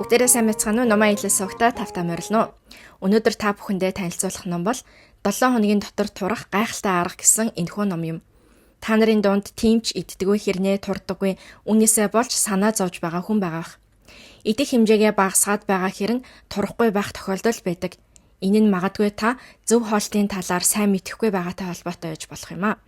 Бүгдээрээ сайн байцгаана уу? Номоо хэлээс суугата тавтаа морилно. Өнөөдөр та бүхэндээ танилцуулах ном бол 7 хоногийн дотор турах гайхалтай арга гэсэн энэхүү ном юм. Та нарын дунд тимч иддэггүй хэрнээ турдаггүй үнээсээ болж санаа зовж байгаа хүн байгаа бах. Идэх хэмжээгээ багасгаад байгаа хэрэн турахгүй байх тохиолдол байдаг. Энэ нь магадгүй та зөв хоолтын талаар сайн мэдэхгүй байгаатай холбоотой байж болох юм аа.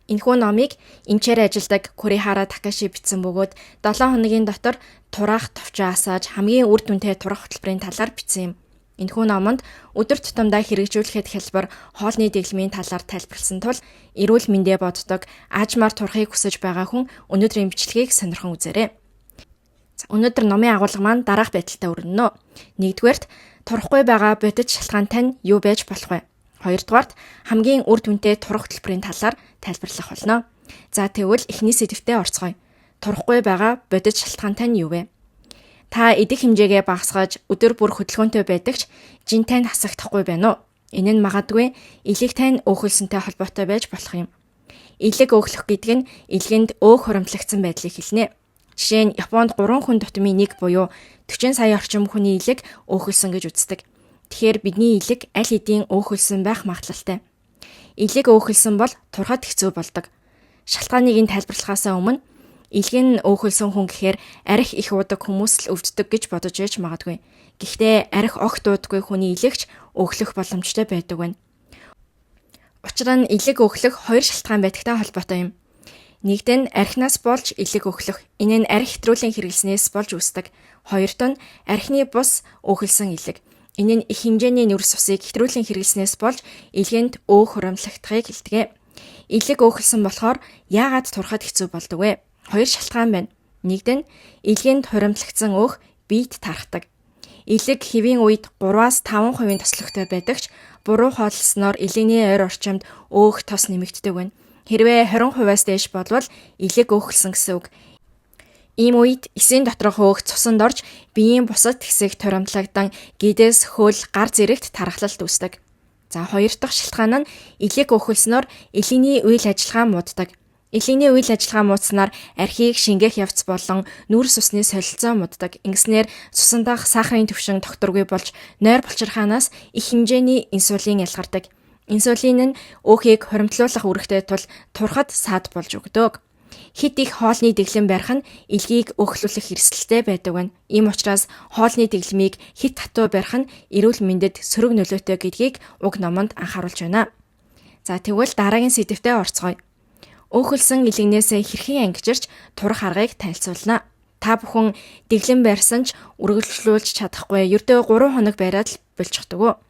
Энэхүү номыг эмчээр ажилладаг Курихара Такаши бичсэн бөгөөд 7 хоногийн дотор тураах товчоо асааж хамгийн үр дүнтэй турах хөтөлбөрийн талаар бичсэн юм. Энэхүү номонд өдөр тутамдаа хэрэгжүүлэхэд хялбар хоолны дэглэмийн талаар тайлбарласан тул эрүүл мэндэ боддог, аажмаар турахыг хүсэж байгаа хүн өнөөдрийн бичлэгийг сонирхон үзээрэй. Өнөөдөр номын агуулга маань дараах байдалтай өрнөнө. Нэгдүгээрт турахгүй байгаа бодит шалтгаантай нь юу байж болох вэ? Хоёрдугаарт хамгийн үр дүнтэй турах хөтөлбөрийн талаар тайлбарлах болно. За тэгвэл эхний сэдвтээ орцгоё. Турахгүй байгаа бодит шалтгаантай нь юу вэ? Та идэх хэмжээгээ багасгаж өдөр бүр хөдөлгөөнтэй байдаг ч жинтэй нь хасагдахгүй байна уу? Энэ нь магадгүй илэгтэй нь өөхөлсөнтэй холбоотой байж болох юм. Илэг өөхлөх гэдэг нь илгэнд өөх хуримтлагдсан байдлыг хэлнэ. Жишээ нь Японд 3 хүн тутмын 1 буюу 40 сая орчим хүний илэг өөхөлсөн гэж үздэг. Тэгэхээр бидний илэг аль хэдийн өөхөлсөн байх магадлалтай. Илэг өөхөлсөн бол турхад хэцүү болдог. Шалтгааныг нь тайлбарлахаасаа өмнө илэг нь өөхөлсөн хүн гэхээр арх их уудаг хүмүүс л өвддөг гэж бодож байж магадгүй. Гэхдээ арх огт уудаггүй хүний илэгч өөхлөх боломжтой байдаг байна. Учир нь илэг өөхлөх 2 шалтгаан байдагтай холбоотой юм. Нэгд нь архинаас болж илэг өөхлөх. Энэ нь арх хэтрүүлийн хэрэглэснээс болж үүсдэг. Хоёрт нь архины бус өөхөлсөн илэг. Энэ нь их хэмжээний нүрс усыг хэтрүүлийн хэрэглэснээс болж илгэнд өөх хуримтлагдахыг хэлдэг. Илэг өөхөлсөн болохоор яагаад турахад хэцүү болдог вэ? 2 шалтгаан байна. Нэгд нь илгэнд хуримтлагдсан өөх биед тархдаг. Илэг хэвийн үед 3-5% тослогтой байдаг ч буруу хооллосноор илэгний ойр орчимд өөх тос нэмэгддэг байна. Хэрвээ 20%-аас дээш болвол илэг өөхөлсөн гэсэн үг. Ийм үед эсийн доторх өөх цусанд орж биеийн бусад хэсэг турамтлагдан гидээс хөл гар зэрэгт тархалт үүсдэг. За хоёр дахь шалтгаан нь илэг өөхөлснөөр элэгний үйл ажиллагаа мууддаг. Элэгний үйл ажиллагаа муудснаар архийг шингээх явц болон нүрс усны солилцоо мууддаг. Ингэснээр цусанд дах сахарын түвшин докторгүй болж нойр булчирхаанаас их хэмжээний инсулин ялгардаг. Инсулин нь өөхийг хуримтлуулах үүрэгтэй тул турхад саад болж өгдөг. Хит их хоолны дэглэм барих нь илгийг өөхлүүлэх хэрэгсэлтэй байдаг байна. Ийм учраас хоолны дэглэмийг хит хатуу барих нь эрүүл мэндэд сөрөг нөлөөтэй гэдгийг уг номонд анхааруулж байна. За тэгвэл дараагийн сэдвтээ орцгоё. Өөхөлсөн илэгнээсээ хэрхэн ангижирч турах аргыг танилцуулна. Та бүхэн дэглэм барьсан ч үргэлжлүүлж чадахгүй ердөө 3 хоног бариад л болчихдог.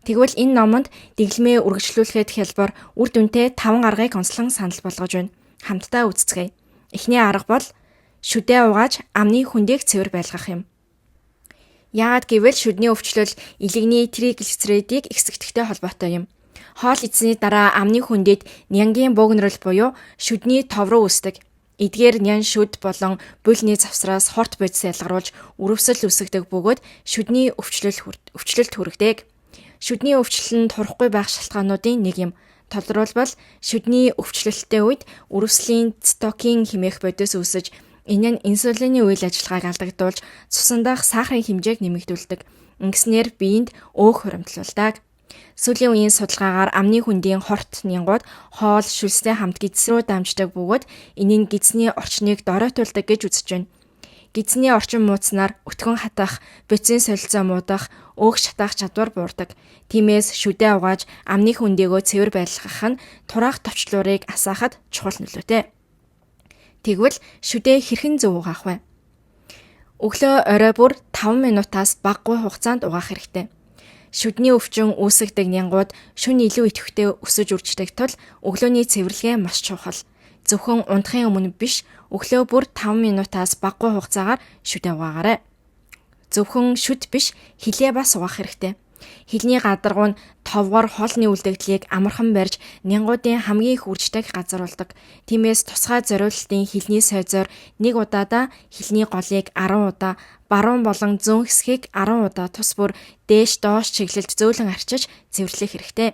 Тэгвэл энэ номонд дэглэмээ үргэлжлүүлэхэд хялбар үр дүнтэй 5 аргыг онцлон санал болгож байна. Хамтдаа үзцгээе. Эхний арга бол шүдээ угааж амны хүндийг цэвэр байлгах юм. Яагаад гэвэл шүдний өвчлөл илэгний триглицеридыг эксэгдэхтэй холбоотой юм. Хоол идсэний дараа амны хүндэд нянгийн бөөгнөрөл буюу шүдний тов руу үүсдэг. Эдгээр нян шүд болон бүлний завсраас хорт бодис ялгаруулж өрөвсөл үүсгдэг бөгөөд шүдний өвчлөлт хүргэдэг. Шүдний өвчлөл нь турахгүй байх шалтгаануудын нэг юм. Тодорхойлбол шүдний өвчлөлттэй үед өрөвслийн цитокин хэмээх бодис үүсэж энэ нь инсулины үйл ажиллагааг алдагдуулж цусан дах сахарын хэмжээг нэмэгдүүлдэг. Ингэснээр биед өөх хуримтлуулдаг. Сүүлийн үеийн судалгаагаар амны хүндийн хорт нянгууд хоол шүлстэй хамт гидс рүү дамждаг бөгөөд энэ нь гидсний орчныг доройтуулдаг гэж үзэж байна. Гидсний орчин мууцнаар өтгөн хатах, бодисын солилцоо муудах, өөх шатаах чадвар буурдаг. Тиймээс шүдээ угааж амны хүндийгөө цэвэр байлгах нь тураах товчлуурыг асаахад чухал нөлөөтэй. Тэгвэл шүдээ хэрхэн зөв угаах вэ? Өглөө орой бүр 5 минутаас багагүй хугацаанд угаах хэрэгтэй. Шүдний өвчин үүсгдэг нянгууд шөнө илүү идэвхтэй өсөж үрждэг тул өглөөний цэвэрлэгээ маш чухал. Зөвхөн унтахын өмнө биш, өглөө бүр 5 минутаас багагүй хугацаагаар шүдээ угаагаарай. Зөвхөн шүд биш, хилээ бас угаах хэрэгтэй. Хилний гадаргуу нь товгор хоолны үлдэгдлийг амархан барьж нянгуудын хамгийн их үрждэг газар болдог. Тиймээс тусгай зориулалтын хилний сойзоор нэг удаадаа хилний голыг 10 удаа, баруун болон зүүн хэсгийг 10 удаа тус бүр дээш доош чиглэлд зөөлөн арчиж цэвэрлэх хэрэгтэй.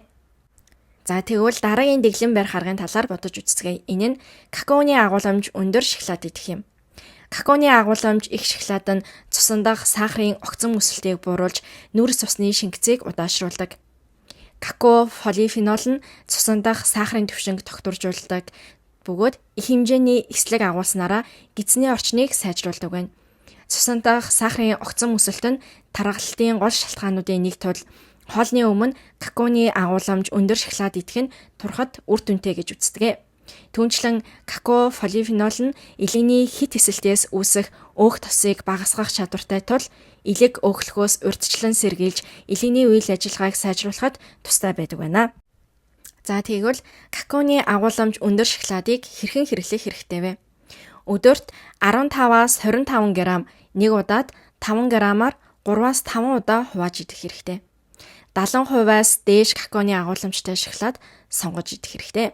За тэгвэл дараагийн дэглэм барих аргын талаар бодож үзцгээе. Энэ нь какаоны агуулмж өндөр шоколад идэх юм. Какаоны агуулмж их шоколад нь цусан дах сахарын огцон өсөлтийг бууруулж нүрс цусны шингэцийг удаашруулдаг. Какао полифенол нь цусан дах сахарын түвшинг тогтворжуулдаг бөгөөд их хэмжээний эслэг агуулснараа гидсний орчныг сайжруулдаг байна. Цусан дах сахарын огцон өсөлт нь тархалтын гол шалтгаануудын нэг тул хоолны өмнө какаоны агуулмж өндөр шоколад идэх нь турхад үр дүнтэй гэж үздэг. Түүнчлэн какао полифенол нь илэгний хит эсэлтээс үүсэх өөх тосыг багасгах чадвартай тул илэг өөхлөхөөс урьдчилан сэргийлж илэгний үйл ажиллагааг сайжруулахад тустай байдаг байна. За тэгвэл какаоны агуулмж өндөр шоколадыг хэрхэн хэрэглэх хэрэгтэй вэ? Өдөрт 15-аас 25 г нэг удаад 5 г-аар 3-аас 5 удаа хувааж идэх хэрэгтэй. 70%-аас дээш какаоны агуулмжтай шоколад сонгож идэх хэрэгтэй.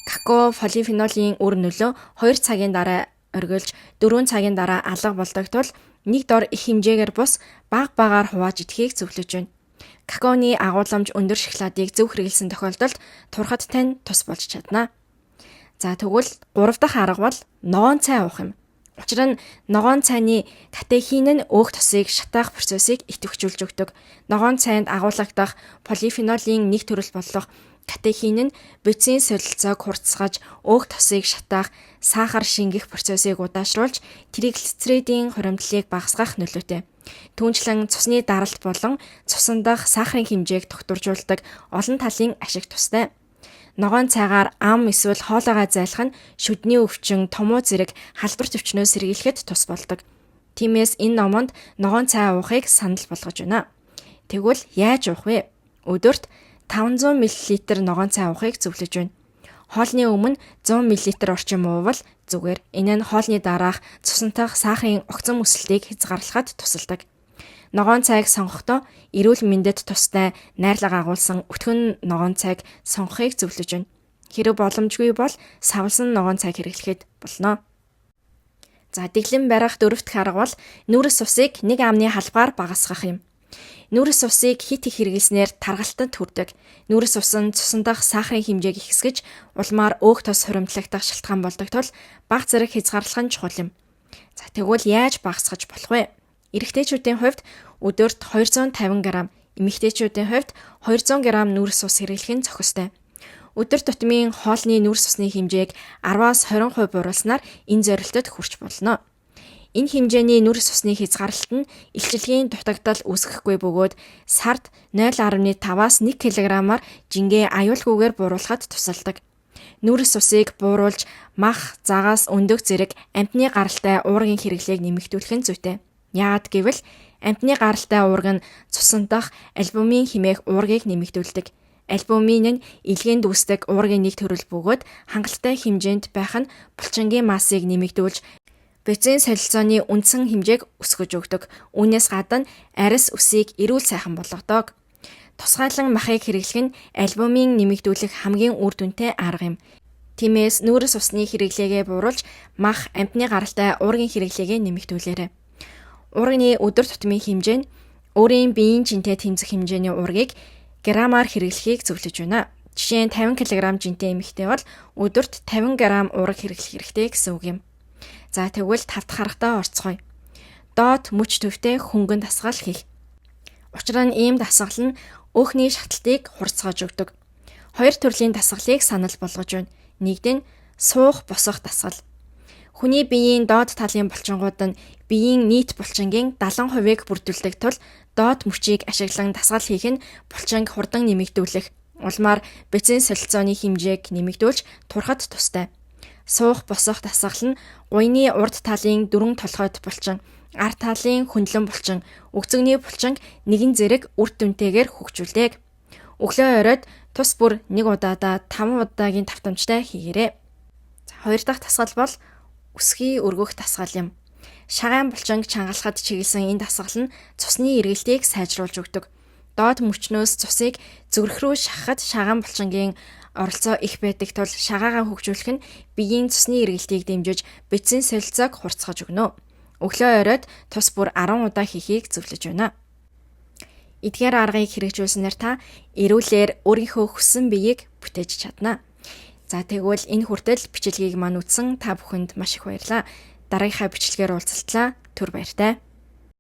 Какао полифенолийн үр нөлөө 2 цагийн дараа оргилж 4 цагийн дараа алга болдог тул нэг дор их хэмжээгээр бус багаар хувааж идэхийг зөвлөж байна. Какаоны агуулмж өндөр шоколадыг зөв хэрэглэсэн тохиолдолд турхад тань тус болж чадна. За тэгвэл 3 дахь арга бол ногоон цай уух юм. Учир нь ногоон цайны катехин нь өөх тосыг шатаах процессыг идэвхжүүлж өгдөг. Ногоон цайнд агуулгадах полифенолийн нэг төрөл болох катехин нь бөцийн солилцоог хурцгаж өөх тосыг шатаах сахар шингэх процессыг удаашруулж триглицеридийн хуримтлалыг багасгах нөлөөтэй. Түүнчлэн цусны даралт болон цусан дах сахарын хэмжээг тогтворжуулдаг олон талын ашиг тустай. Ногоон цайгаар ам эсвэл хоолойгоо зайлах нь шүдний өвчин, томуу зэрэг халдвар төвчнөө сэргийлэхэд тус болдог. Тиймээс энэ номонд ногоон цай уухыг санал болгож байна. Тэгвэл яаж уух вэ? Өдөрт 500 мл ногоон цай уухыг зөвлөж байна. Хоолны өмнө 100 мл орчим уувал зүгээр. Энэ нь хоолны дараах цусантах сахарын огцон өсөлтийг хязгаарлахад тусалдаг. Ногоон цайг сонгохдоо эрүүл мэндэд тустай найрлага агуулсан өтгөн ногоон цайг сонгохыг зөвлөж байна. Хэрэв боломжгүй бол савлсан ногоон цайг хэрэглэхэд болно. За дэглэм барих дөрөвт арга бол нүрс цусыг нэг амны халбаар багасгах юм. Нүрс цусыг хит их хэрэглэснээр таргалтанд хүрдэг. Нүрс цус нь цусан дах сахарын хэмжээг ихсгэж улмаар өөх тос хуримтлагдах шалтгаан болдог тул бага зэрэг хязгаарлах нь чухал юм. За тэгвэл яаж багасгах болох вэ? Эрэгтэйчүүдийн хувьд өдөрт 250 г, эмэгтэйчүүдийн хувьд 200 г нүрс цус хэрэглэх нь зохистой. Өдөр тутмын хоолны нүрс цусны хэмжээг 10-аас 20% бууруулснаар энэ зорилтод хүрч болно. Энэ хэмжээний нүрс цусны хязгаарлалт нь илчилгээний дутагдал үүсгэхгүй бөгөөд сард 0.5-аас 1 кг-аар жингээ аюулгүйгээр бууруулахад тусалдаг. Нүрс цусыг бууруулж мах, загаас өндөг зэрэг амьтны гаралтай уургийн хэрэглээг нэмэгдүүлэх нь зүйтэй. Яагад гэвэл амьтны гаралтай уург нь цусантах альбумин хэмээх уургийг нэмэгдүүлдэг. Альбумин нь илгээнд үүсдэг уургийн нэг төрөл бөгөөд хангалттай хэмжээнд байх нь булчингийн массыг нэмэгдүүлж бөцийн солилцооны үндсэн хэмжээг өсгөж өгдөг. Үүнээс гадна арьс үсийг эрүүл сайхан болгодог. Тусгайлан махыг хэрэглэх нь альбумин нэмэгдүүлэх хамгийн үр дүнтэй арга юм. Тиймээс нүрс цусны хэрэглээгээ бууруулж мах, амьтны гаралтай уургийн хэрэглээгээ нэмэгдүүлээрэй. Уургийн өдөр тутмын хэмжээ нь өөрийн биеийн жинтэй тэмцэх хэмжээний уургийг грамаар хэрэглэхийг зөвлөж байна. Жишээ нь 50 кг жинтэй эмэгтэй бол өдөрт 50 г уург хэрэглэх хэрэгтэй гэсэн үг юм. За тэгвэл 5 дахь аргатаа орцгоё. Доод мөч төвтэй хөнгөн дасгал хийх. Учир нь ийм дасгал нь өөхний шатлтыг хурцгааж өгдөг. 2 төрлийн дасгалыг санал болгож байна. Нэгд нь суух босох дасгал. Хүний биеийн доод талын булчингууд нь биеийн нийт булчингийн 70%-ийг бүрдүүлдэг тул доод мөчийг ашиглан дасгал хийх нь булчинг хурдан нэмэгдүүлэх, улмаар бөцийн солилцооны хэмжээг нэмэгдүүлж турхад тустай. Суух босох дасгал нь гуйны урд талын дөрвөн толгойд булчин, ард талын хөндлөн булчин, өгзөгний булчинг нэгэн зэрэг үр дүнтэйгээр хөгжүүлдэг. Өглөө оройд тус бүр 1 удаадаа 5 удаагийн давтамжтай хийгээрэй. 2 дахь дасгал бол өсгий өргөх дасгал юм. Шагаан булчинг чангалахад чиглэсэн энэ дасгал нь цусны эргэлтийг сайжруулж өгдөг. Доод мөчнөөс цусыг зүрх рүү шахахад шагаан булчингийн оролцоо их байдаг тул шагаагаа хөгжүүлэх нь биеийн цусны эргэлтийг дэмжиж бөцийн солилцоог хурцгаж өгнө. Өглөө оройд тус бүр 10 удаа хийхийг зөвлөж байна. Эдгээр аргыг хэрэгжүүлснээр та эрүүлэр өөрийнхөө хүссэн биеийг бүтээж чадна. За тэгвэл энэ хүртэл бичлэгийг маань үзсэн та бүхэнд маш их баярлалаа. дараагийнхаа бичлэгээр уулзалтлаа. Түр баяртай.